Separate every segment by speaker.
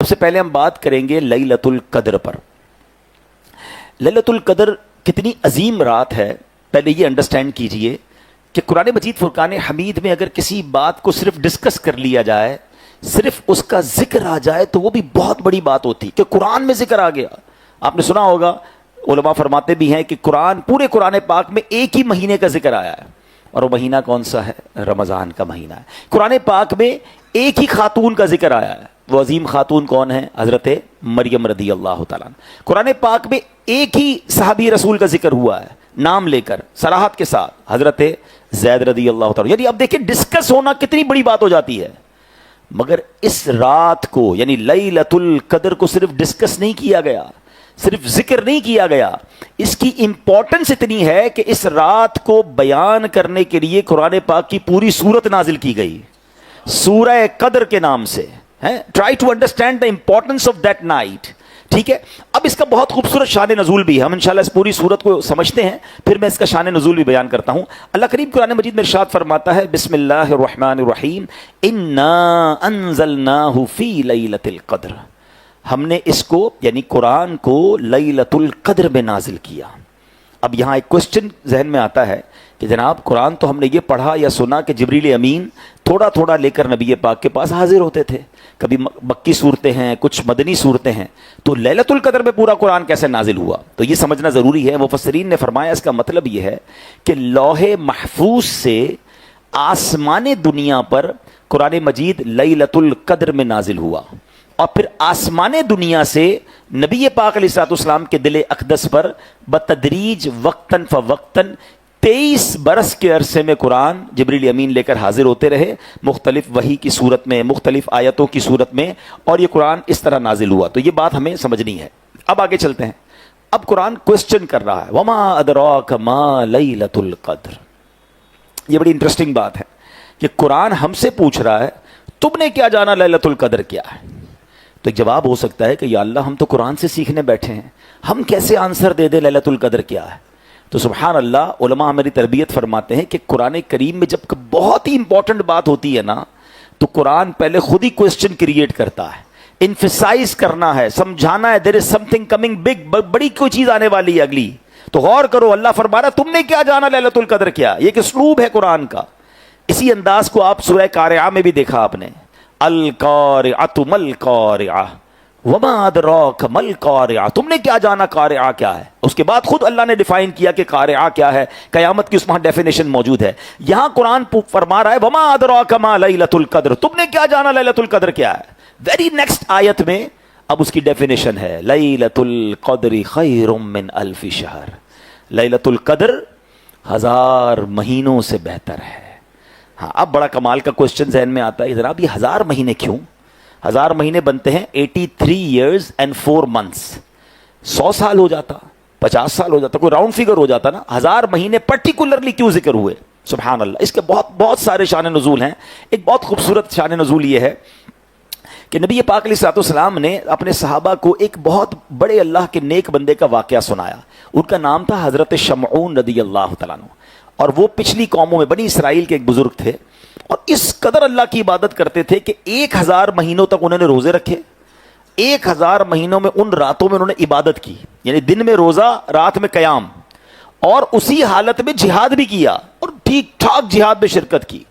Speaker 1: سب سے پہلے ہم بات کریں گے لیلۃ القدر پر. لیلۃ القدر کتنی عظیم رات ہے. پہلے یہ انڈرسٹینڈ کیجئے کہ قرآن مجید فرقان حمید میں اگر کسی بات کو صرف ڈسکس کر لیا جائے, صرف اس کا ذکر آ جائے, تو وہ بھی بہت بڑی بات ہوتی کہ قرآن میں ذکر آ گیا. آپ نے سنا ہوگا, علماء فرماتے بھی ہیں کہ پورے قرآن پاک میں ایک ہی مہینے کا ذکر آیا ہے, اور وہ مہینہ کون سا ہے؟ رمضان کا مہینہ ہے. قرآن پاک میں ایک ہی خاتون کا ذکر آیا ہے. وہ عظیم خاتون کون ہے؟ حضرت مریم رضی اللہ تعالیٰ عنہ. قرآن پاک میں ایک ہی صحابی رسول کا ذکر ہوا ہے, نام لے کر صراحت کے ساتھ, حضرت زید رضی اللہ تعالیٰ. یعنی اب دیکھیں ڈسکس ہونا کتنی بڑی بات ہو جاتی ہے. مگر اس رات کو یعنی لیلۃ القدر کو صرف ڈسکس نہیں کیا گیا, صرف ذکر نہیں کیا گیا, اس کی امپورٹنس اتنی ہے کہ اس رات کو بیان کرنے کے لیے قرآن پاک کی پوری سورت نازل کی گئی, سورہ قدر کے نام سے. Try to understand the importance of that night. ٹھیک ہے, اب اس کا بہت خوبصورت شان نزول بھی ہے. ہم انشاءاللہ اس پوری سورت کو سمجھتے ہیں, پھر میں اس کا شان نزول بھی بیان کرتا ہوں. اللہ کریم قرآن مجید میں ارشاد فرماتا ہے, بسم اللہ الرحمن الرحیم, انا انزلناہ فی لیلۃ القدر. ہم نے اس کو یعنی قرآن کو لیلۃ القدر میں نازل کیا. اب یہاں ایک کوشچن ذہن میں آتا ہے کہ جناب قرآن تو ہم نے یہ پڑھا یا سنا کہ جبریل امین تھوڑا تھوڑا لے کر نبی پاک کے پاس حاضر ہوتے تھے. کبھی مکی صورتیں ہیں, کچھ مدنی صورتیں ہیں, تو لیلۃ القدر میں پورا قرآن کیسے نازل ہوا؟ تو یہ سمجھنا ضروری ہے. مفسرین نے فرمایا اس کا مطلب یہ ہے کہ لوح محفوظ سے آسمان دنیا پر قرآن مجید لیلۃ القدر میں نازل ہوا, اور پھر آسمان دنیا سے نبی پاک علیہ الصلوۃ والسلام کے دل اقدس پر بتدریج وقتاً فوقتاً 23 برس کے عرصے میں قرآن جبریل امین لے کر حاضر ہوتے رہے, مختلف وحی کی صورت میں, مختلف آیتوں کی صورت میں, اور یہ قرآن اس طرح نازل ہوا. تو یہ بات ہمیں سمجھنی ہے. اب آگے چلتے ہیں. اب قرآن کوشچن کر رہا ہے, وما ادراک ما لیلۃ القدر. یہ بڑی انٹرسٹنگ بات ہے کہ قرآن ہم سے پوچھ رہا ہے تم نے کیا جانا لیلۃ القدر کیا ہے. تو ایک جواب ہو سکتا ہے کہ یا اللہ ہم تو قرآن سے سیکھنے بیٹھے ہیں, ہم کیسے آنسر دے دیں لیلۃ القدر کیا ہے. تو سبحان اللہ, علماء ہماری تربیت فرماتے ہیں کہ قرآن کریم میں جب بہت ہی امپورٹنٹ بات ہوتی ہے نا, تو قرآن پہلے خود ہی کوشچن کریٹ کرتا ہے, انفسائز کرنا ہے, سمجھانا ہے, دیر از سم تھنگ کمنگ بگ, بڑی کوئی چیز آنے والی ہے اگلی. تو غور کرو, اللہ فرما رہا تم نے کیا جانا لیلۃ القدر کیا. یہ ایک اسلوب ہے قرآن کا. اسی انداز کو آپ سورہ قارعہ میں بھی دیکھا آپ نے, القارعۃ مل قارعہ وما ادراک مل قارعہ. تم نے کیا جانا قارعہ کیا ہے. اس کے بعد خود اللہ نے ڈیفائن کیا کہ قارعہ کیا ہے, قیامت کی اس میں ڈیفینیشن موجود ہے. یہاں قرآن فرما رہا ہے وما ادراک ما لیلۃ القدر, تم نے کیا جانا لیلۃ القدر کیا ہے. ویری نیکسٹ آیت میں اب اس کی ڈیفینیشن ہے, لیلۃ القدر خیر من الف شہر. لیلۃ القدر 1000 مہینوں سے بہتر ہے. ہاں, اب بڑا کمال کا کوشچن ذہن میں آتا ہے, جناب یہ 1000 مہینے کیوں؟ 1000 مہینے بنتے ہیں 83 years and 4 months. 100 سال ہو جاتا, 50 سال ہو جاتا, کوئی راؤنڈ فگر ہو جاتا نا. 1000 مہینے پرٹیکولرلی کیوں ذکر ہوئے؟ سبحان اللہ. اس کے بہت سارے شان نزول ہیں. ایک بہت خوبصورت شان نزول یہ ہے کہ نبی پاک علیہ الصلوۃ والسلام نے اپنے صحابہ کو ایک بہت بڑے اللہ کے نیک بندے کا واقعہ سنایا. ان کا نام تھا حضرت شمعون رضی اللہ تعالیٰ عنہ, اور وہ پچھلی قوموں میں بنی اسرائیل کے ایک بزرگ تھے, اور اس قدر اللہ کی عبادت کرتے تھے کہ 1000 مہینوں تک انہوں نے روزے رکھے. 1000 مہینوں میں ان راتوں میں انہوں نے عبادت کی, یعنی دن میں روزہ, رات میں قیام, اور اسی حالت میں جہاد بھی کیا, اور ٹھیک ٹھاک جہاد میں شرکت کی.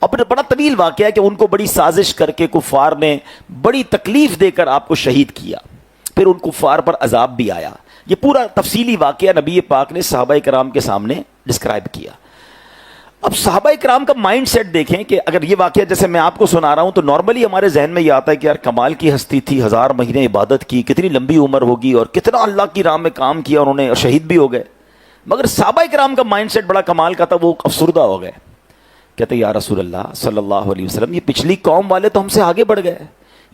Speaker 1: اور پھر بڑا طویل واقعہ ہے کہ ان کو بڑی سازش کر کے کفار نے بڑی تکلیف دے کر آپ کو شہید کیا. پھر ان کفار پر عذاب بھی آیا. یہ پورا تفصیلی واقعہ نبی پاک نے صحابہ کرام کے سامنے ڈسکرائب کیا. اب صحابہ کرام کا مائنڈ سیٹ دیکھیں کہ اگر یہ واقعہ جیسے میں آپ کو سنا رہا ہوں تو نارملی ہمارے ذہن میں یہ آتا ہے کہ یار کمال کی ہستی تھی, 1000 مہینے عبادت کی, کتنی لمبی عمر ہوگی, اور کتنا اللہ کی راہ میں کام کیا انہوں نے, اور شہید بھی ہو گئے. مگر صحابہ کرام کا مائنڈ سیٹ بڑا کمال کا تھا. وہ افسردہ ہو گئے, کہتے یا رسول اللہ صلی اللہ علیہ وسلم, یہ پچھلی قوم والے تو ہم سے آگے بڑھ گئے,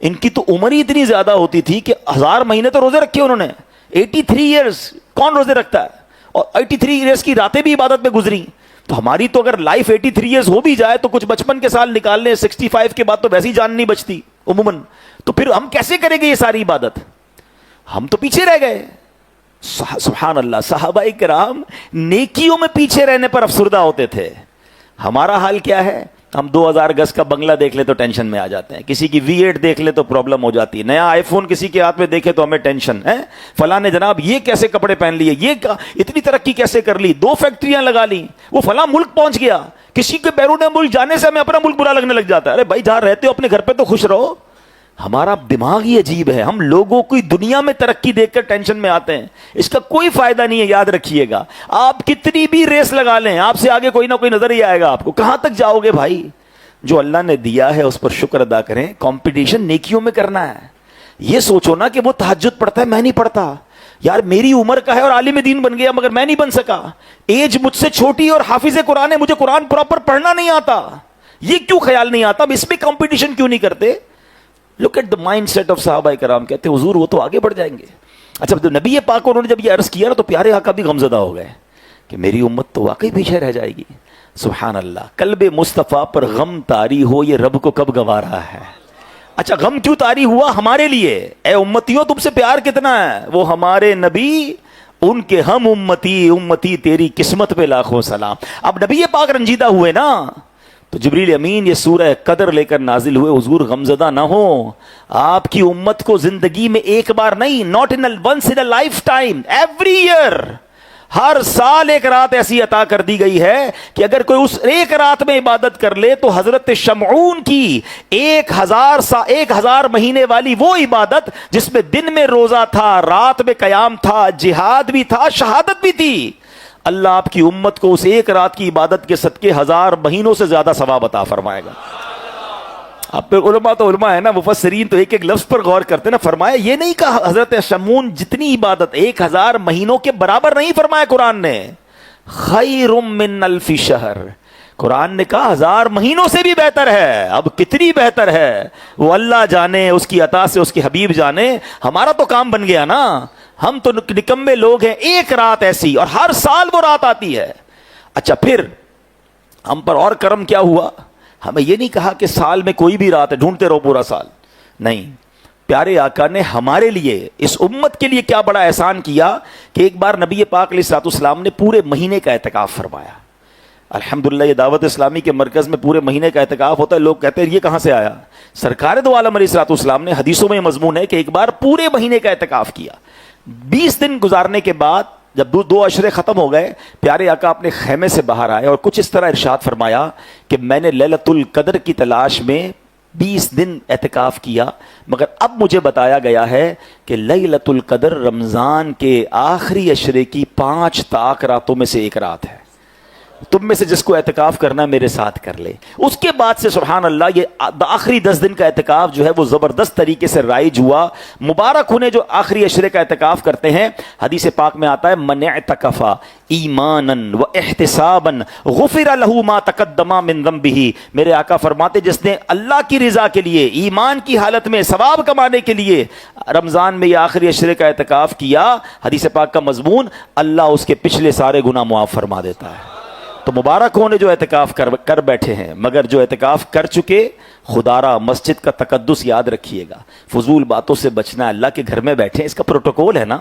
Speaker 1: ان کی تو عمر ہی اتنی زیادہ ہوتی تھی کہ 1000 مہینے تو روزے رکھے انہوں نے. 83 ایئرز کون روزے رکھتا ہے, اور 83 ایئرز کی راتیں بھی عبادت میں گزری. تو ہماری تو اگر لائف 83 ایئرز ہو بھی جائے تو کچھ بچپن کے سال نکال لیں, 65 کے بعد تو ویسی جان نہیں بچتی عموماً. تو پھر ہم کیسے کریں گے یہ ساری عبادت؟ ہم تو پیچھے رہ گئے. سبحان اللہ, صحابہ کرام نیکیوں میں پیچھے رہنے پر افسردہ ہوتے تھے. ہمارا حال کیا ہے؟ ہم 2000 گز کا بنگلہ دیکھ لیں تو ٹینشن میں آ جاتے ہیں, کسی کی V8 دیکھ لیں تو پرابلم ہو جاتی ہے, نیا آئی فون کسی کے ہاتھ میں دیکھے تو ہمیں ٹینشن ہے, فلاں نے جناب یہ کیسے کپڑے پہن لیے, یہ اتنی ترقی کیسے کر لی, 2 فیکٹریاں لگا لی, وہ فلاں ملک پہنچ گیا. کسی کے بیرون ملک جانے سے ہمیں اپنا ملک برا لگنے لگ جاتا ہے. ارے بھائی جہاں رہتے ہو اپنے گھر پہ تو خوش رہو. ہمارا دماغ ہی عجیب ہے, ہم لوگوں کی دنیا میں ترقی دیکھ کر ٹینشن میں آتے ہیں, اس کا کوئی فائدہ نہیں ہے. یاد رکھیے گا, آپ کتنی بھی ریس لگا لیں, آپ سے آگے کوئی نہ کوئی نظر ہی آئے گا آپ کو. کہاں تک جاؤ گے بھائی؟ جو اللہ نے دیا ہے اس پر شکر ادا کریں. کمپٹیشن نیکیوں میں کرنا ہے. یہ سوچو نا کہ وہ تہجد پڑھتا ہے, میں نہیں پڑھتا, یار میری عمر کا ہے اور عالم دین بن گیا مگر میں نہیں بن سکا, ایج مجھ سے چھوٹی اور حافظ قرآن ہے, مجھے قرآن پراپر پڑھنا نہیں آتا. یہ کیوں خیال نہیں آتا؟ اب اس میں کمپٹیشن کیوں نہیں کرتے؟ Look at the mindset of صحابہ کرام. کہتے حضور وہ تو آگے بڑھ جائیں گے. اچھا تو نبی پاک انہوں نے جب یہ عرض کیا نا تو پیارے آقا بھی غمزدہ ہو گئے کہ میری امت تو واقعی پیچھے رہ جائے گی. سبحان اللہ, قلب مصطفیٰ پر غم طاری ہو, یہ رب کو کب گوا رہا ہے. اچھا غم کیوں طاری ہوا؟ ہمارے لیے. اے امتیوں تم سے پیار کتنا ہے, وہ ہمارے نبی ان کے ہم امتی, امتی تیری قسمت پہ لاکھوں سلام. اب نبی پاک رنجیدہ ہوئے نا تو جبریل امین یہ سورہ قدر لے کر نازل ہوئے. حضور غمزدہ نہ ہو, آپ کی امت کو زندگی میں ایک بار نہیں, not in once in lifetime, every year, ہر سال ایک رات ایسی عطا کر دی گئی ہے کہ اگر کوئی اس ایک رات میں عبادت کر لے تو حضرت شمعون کی 1000 مہینے والی وہ عبادت جس میں دن میں روزہ تھا, رات میں قیام تھا, جہاد بھی تھا, شہادت بھی تھی, اللہ آپ کی امت کو اس ایک رات کی عبادت کے صدقے 1000 مہینوں سے زیادہ ثواب عطا فرمائے گا. اب پھر علماء تو علماء ہے نا, مفسرین تو ایک ایک لفظ پر غور کرتے نا. فرمایا یہ نہیں کہا حضرت شمعون جتنی عبادت 1000 مہینوں کے برابر نہیں فرمایا قرآن نے, خیر من الف شہر. قرآن نے کہا 1000 مہینوں سے بھی بہتر ہے. اب کتنی بہتر ہے وہ اللہ جانے, اس کی عطا سے اس کی حبیب جانے. ہمارا تو کام بن گیا نا, ہم تو نکمے لوگ ہیں. ایک رات ایسی اور ہر سال وہ رات آتی ہے. اچھا پھر ہم پر اور کرم کیا ہوا, ہمیں یہ نہیں کہا کہ سال میں کوئی بھی رات ہے ڈھونڈتے رہو پورا سال, نہیں. پیارے آقا نے ہمارے لیے, اس امت کے لیے کیا بڑا احسان کیا کہ ایک بار نبی پاک علیہ الصلوۃ والسلام نے پورے مہینے کا اعتکاف فرمایا. الحمدللہ یہ دعوت اسلامی کے مرکز میں پورے مہینے کا اعتکاف ہوتا ہے. لوگ کہتے ہیں یہ کہاں سے آیا؟ سرکار دو عالم علیہ الصلوۃ والسلام نے حدیثوں میں مضمون ہے کہ ایک بار پورے مہینے کا اعتکاف کیا. 20 دن گزارنے کے بعد جب 2 عشرے ختم ہو گئے, پیارے آقا اپنے خیمے سے باہر آئے اور کچھ اس طرح ارشاد فرمایا کہ میں نے لیلۃ القدر کی تلاش میں 20 دن اعتکاف کیا, مگر اب مجھے بتایا گیا ہے کہ لیلۃ القدر رمضان کے آخری عشرے کی 5 طاق راتوں میں سے ایک رات ہے. تم میں سے جس کو اعتکاف کرنا میرے ساتھ کر لے. اس کے بعد سے سبحان اللہ یہ آخری 10 دن کا اعتکاف جو ہے وہ زبردست طریقے سے رائج ہوا. مبارک انہیں جو آخری عشرے کا اعتکاف کرتے ہیں. حدیث پاک میں آتا ہے من اعتکف ایمانا و احتسابا غفر له ما تقدم من ذنبه. میرے آقا فرماتے جس نے اللہ کی رضا کے لیے, ایمان کی حالت میں ثواب کمانے کے لیے رمضان میں یہ آخری عشرے کا اعتکاف کیا, حدیث پاک کا مضمون, اللہ اس کے پچھلے سارے گناہ معاف فرما دیتا ہے. تو مبارک ہونے جو اعتکاف کر بیٹھے ہیں, مگر جو اعتکاف کر چکے, خدارا مسجد کا تقدس یاد رکھیے گا, فضول باتوں سے بچنا. اللہ کے گھر میں بیٹھے, اس کا پروٹوکول ہے نا,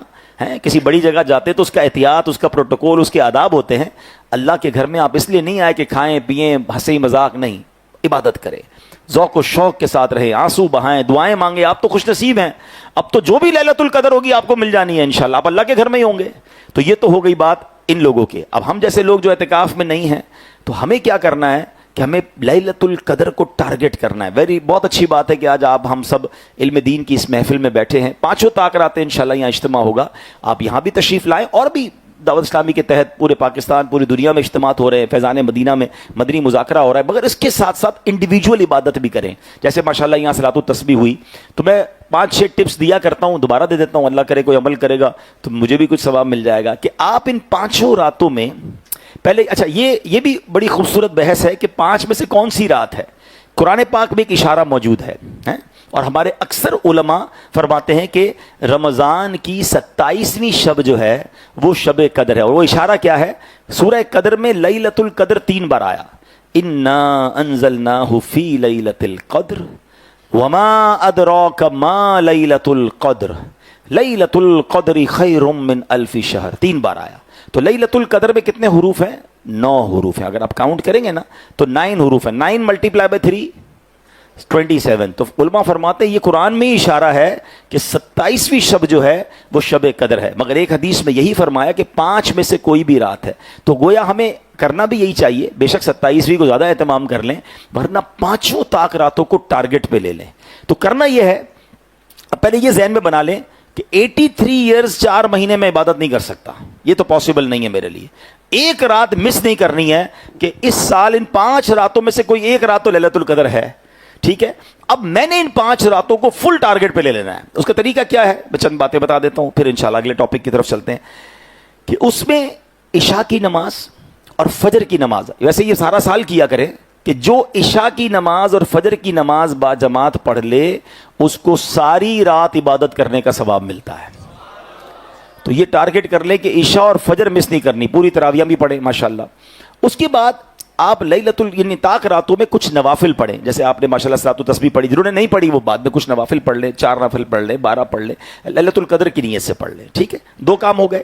Speaker 1: کسی بڑی جگہ جاتے تو اس کا احتیاط, اس کا پروٹوکول, اس کے آداب ہوتے ہیں. اللہ کے گھر میں آپ اس لیے نہیں آئے کہ کھائیں پیئیں, ہنسی مذاق نہیں, عبادت کریں, ذوق و شوق کے ساتھ رہیں, آنسو بہائیں, دعائیں مانگیں. آپ تو خوش نصیب ہیں, اب تو جو بھی لیلۃ القدر ہوگی آپ کو مل جانی ہے انشاءاللہ. آپ اللہ کے گھر میں ہی ہوں گے. تو یہ تو ہو گئی بات ان لوگوں کے. اب ہم جیسے لوگ جو اعتکاف میں نہیں ہیں تو ہمیں کیا کرنا ہے کہ ہمیں لیلۃ القدر کو ٹارگٹ کرنا ہے. بہت اچھی بات ہے کہ آج آپ ہم سب علم دین کی اس محفل میں بیٹھے ہیں. 5 طاق راتیں انشاءاللہ یہاں اجتماع ہوگا. آپ یہاں بھی تشریف لائیں, اور بھی دعوت اسلامی کے تحت پورے پاکستان, پوری دنیا میں اجتماعات ہو رہے ہیں. فیضان مدینہ میں مدنی مذاکرہ ہو رہا ہے, مگر اس کے ساتھ ساتھ انڈیویجول عبادت بھی کریں. جیسے ماشاءاللہ یہاں صلاۃ التسبیح ہوئی, تو میں 5-6 ٹپس دیا کرتا ہوں, دوبارہ دے دیتا ہوں. اللہ کرے کوئی عمل کرے گا تو مجھے بھی کچھ ثواب مل جائے گا. کہ آپ ان 5 راتوں میں پہلے, اچھا یہ بھی بڑی خوبصورت بحث ہے کہ 5 میں سے کون سی رات ہے. قرآن پاک میں ایک اشارہ موجود ہے, اور ہمارے اکثر علماء فرماتے ہیں کہ رمضان کی 27ویں شب جو ہے وہ شب قدر ہے. اور وہ اشارہ کیا ہے؟ سورہ قدر میں لیلۃ القدر 3 بار آیا. انا انزلناہ فی لیلۃ القدر وما ادراک ما لیلۃ القدر لیلۃ القدر خیر من الف شہر. 3 بار آیا. تو لیلۃ القدر میں کتنے حروف ہیں؟ 9 حروف ہیں. اگر آپ کاؤنٹ کریں گے نا تو 9 حروف ہیں. 9 ملٹیپلائی بائی 3 27. تو علماء فرماتے ہیں یہ قرآن میں ہی اشارہ ہے کہ 27ویں شب جو ہے وہ شب قدر ہے. مگر ایک حدیث میں یہی فرمایا کہ 5 میں سے کوئی بھی رات ہے. تو گویا ہمیں کرنا بھی یہی چاہیے. بے شک 27ویں کو زیادہ اہتمام کر لیں ورنہ 5 طاق راتوں کو ٹارگٹ پہ لے لیں. تو کرنا یہ ہے, پہلے یہ ذہن میں بنا لیں کہ 83 ایئرز 4 مہینے میں عبادت نہیں کر سکتا. یہ تو پاسبل نہیں ہے میرے لیے. ایک رات مس نہیں کرنی ہے کہ اس سال ان 5 راتوں میں سے کوئی ایک رات تو لیلۃ القدر ہے. ٹھیک ہے, اب میں نے ان 5 راتوں کو فل ٹارگٹ پہ لے لینا ہے. اس کا طریقہ کیا ہے میں چند باتیں بتا دیتا ہوں, پھر انشاءاللہ اگلے ٹاپک کی طرف چلتے ہیں. کہ اس میں عشاء کی نماز اور فجر کی نماز, ویسے یہ سارا سال کیا کریں کہ جو عشاء کی نماز اور فجر کی نماز با جماعت پڑھ لے اس کو ساری رات عبادت کرنے کا ثواب ملتا ہے. تو یہ ٹارگٹ کر لیں کہ عشاء اور فجر مس نہیں کرنی, پوری تراویح بھی پڑھیں ماشاءاللہ. اس کے بعد آپ لیلۃ یعنی طاق راتوں میں کچھ نوافل پڑھیں. جیسے آپ نے ماشاءاللہ صلاۃ و تسبیح پڑھی, جنہوں نے نہیں پڑھی وہ بعد میں کچھ نوافل پڑھ لیں, 4 نفل پڑھ لیں, 12 پڑھ لیں, لیلۃ القدر کی نیت سے پڑھ لیں. ٹھیک ہے, 2 کام ہو گئے.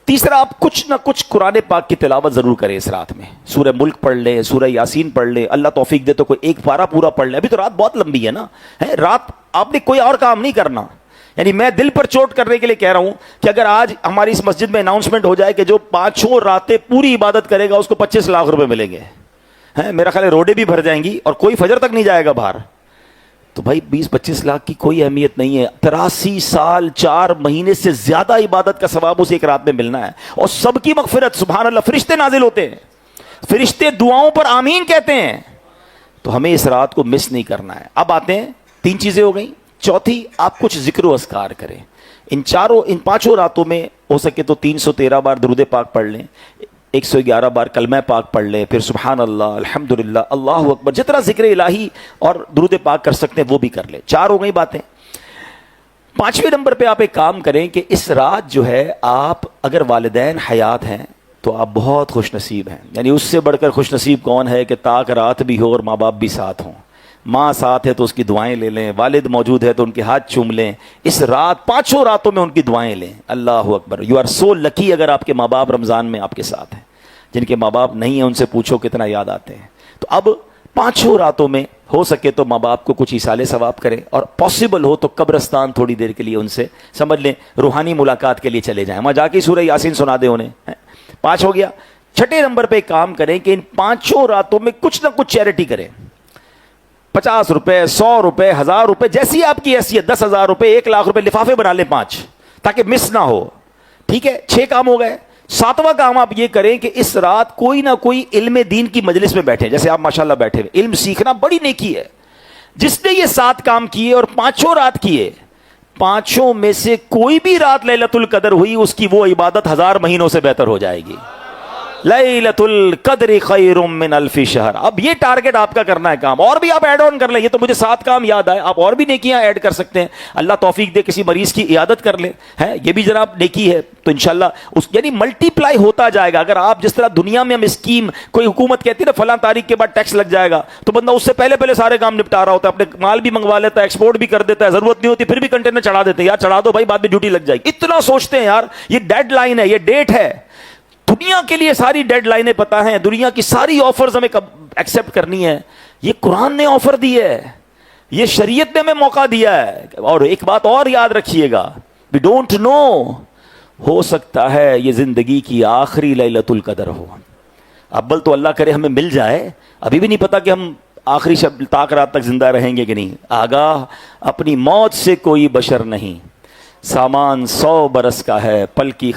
Speaker 1: تیسرا, آپ کچھ نہ کچھ قرآن پاک کی تلاوت ضرور کریں اس رات میں. سورہ ملک پڑھ لیں, سورہ یاسین پڑھ لیں, اللہ توفیق دے تو کوئی ایک پارہ پورا پڑھ لیں. ابھی تو رات بہت لمبی ہے نا, رات آپ نے کوئی اور کام نہیں کرنا. یعنی میں دل پر چوٹ کرنے کے لیے کہہ رہا ہوں کہ اگر آج ہماری اس مسجد میں اناؤنسمنٹ ہو جائے کہ جو 5 راتیں پوری عبادت کرے گا اس کو 25 لاکھ روپے ملیں گے, میرا خیال ہے روڈیں بھی بھر جائیں گی اور کوئی فجر تک نہیں جائے گا باہر. تو بھائی 20-25 لاکھ کی کوئی اہمیت نہیں ہے. 83 سال 4 مہینے سے زیادہ عبادت کا ثواب اس ایک رات میں ملنا ہے. اور سب کی مغفرت, سبحان اللہ, فرشتے نازل ہوتے ہیں, فرشتے دعاؤں پر آمین کہتے ہیں. تو ہمیں اس رات کو مس نہیں کرنا ہے. اب آتے ہیں, 3 چیزیں ہو گئیں. چوتھی, آپ کچھ ذکر و اذکار کریں. ان 5 راتوں میں ہو سکے تو 313 بار درود پاک پڑھ لیں, 111 بار کلمہ پاک پڑھ لیں, پھر سبحان اللہ, الحمدللہ, اللہ اکبر, جتنا ذکر الہی اور درود پاک کر سکتے ہیں وہ بھی کر لیں. 4 ہو گئی باتیں. 5ویں نمبر پہ آپ ایک کام کریں کہ اس رات جو ہے آپ اگر والدین حیات ہیں تو آپ بہت خوش نصیب ہیں. یعنی اس سے بڑھ کر خوش نصیب کون ہے کہ طاق رات بھی ہو اور ماں باپ بھی ساتھ ہوں. ماں ساتھ ہے تو اس کی دعائیں لے لیں, والد موجود ہے تو ان کے ہاتھ چوم لیں. اس رات 5 راتوں میں ان کی دعائیں لیں. اللہ اکبر, یو آر سو لکی اگر آپ کے ماں باپ رمضان میں آپ کے ساتھ ہیں. جن کے ماں باپ نہیں ہیں ان سے پوچھو کتنا یاد آتے ہیں. تو اب 5 راتوں میں ہو سکے تو ماں باپ کو کچھ ایصال ثواب کریں, اور پاسبل ہو تو قبرستان تھوڑی دیر کے لیے ان سے سمجھ لیں روحانی ملاقات کے لیے چلے جائیں, وہاں جا کے سورہ یاسین سنا دیں انہیں. 5 ہو گیا. 6 نمبر پہ ایک کام کریں کہ ان 5 راتوں میں کچھ نہ کچھ چیریٹی کریں. 50 روپے, 100 روپے, 1000 روپے, جیسی آپ کی حیثیت, 10,000 روپے, 1 لاکھ روپے, لفافے بنا لیں 5 تاکہ مس نہ ہو. ٹھیک ہے, 6 کام ہو گئے. 7واں کام آپ یہ کریں کہ اس رات کوئی نہ کوئی علم دین کی مجلس میں بیٹھیں. جیسے آپ ماشاءاللہ بیٹھے ہوئے, علم سیکھنا بڑی نیکی ہے. جس نے یہ 7 کام کیے اور 5 رات کیے, 5 میں سے کوئی بھی رات لیلۃ القدر ہوئی, اس کی وہ عبادت 1000 مہینوں سے بہتر ہو جائے گی. لیلۃ القدر خیر من الف شہر. اب یہ ٹارگٹ آپ کا کرنا ہے کام, اور بھی آپ ایڈ آن کر لیں. یہ تو مجھے 7 کام یاد آئے, آپ اور بھی نیکیاں ایڈ کر سکتے ہیں. اللہ توفیق دے کسی مریض کی عیادت کر لیں, ہے یہ بھی جناب نیکی ہے. تو انشاءاللہ اس یعنی ملٹی پلائی ہوتا جائے گا. اگر آپ جس طرح دنیا میں ہم اسکیم, کوئی حکومت کہتی ہے نا فلاں تاریخ کے بعد ٹیکس لگ جائے گا, تو بندہ اس سے پہلے سارے کام نپٹا رہا ہوتا ہے, اپنے مال بھی منگوا لیتا ہے, ایکسپورٹ بھی کر دیتا ہے, ضرورت نہیں ہوتی پھر بھی کنٹینر چڑھا دیتے ہیں. یار چڑھا دو بھائی, بعد میں ڈیوٹی لگ جائے گی. اتنا سوچتے ہیں یار, یہ ڈیڈ لائن ہے, یہ ڈیٹ ہے. دنیا کے لیے ساری ڈیڈ لائنیں پتا ہیں, دنیا کی ساری آفرز ہمیں ایکسپٹ کرنی ہے. یہ قرآن نے آفر دی ہے, یہ شریعت نے ہمیں موقع دیا ہے. اور ایک بات اور یاد رکھیے گا, وی ڈونٹ نو, ہو سکتا ہے یہ زندگی کی آخری لیلۃ القدر ہو. ابل تو اللہ کرے ہمیں مل جائے, ابھی بھی نہیں پتا کہ ہم آخری شب طاق رات تک زندہ رہیں گے کہ نہیں. آگاہ اپنی موت سے کوئی بشر نہیں, سامان 100 برس کا ہے, پل کی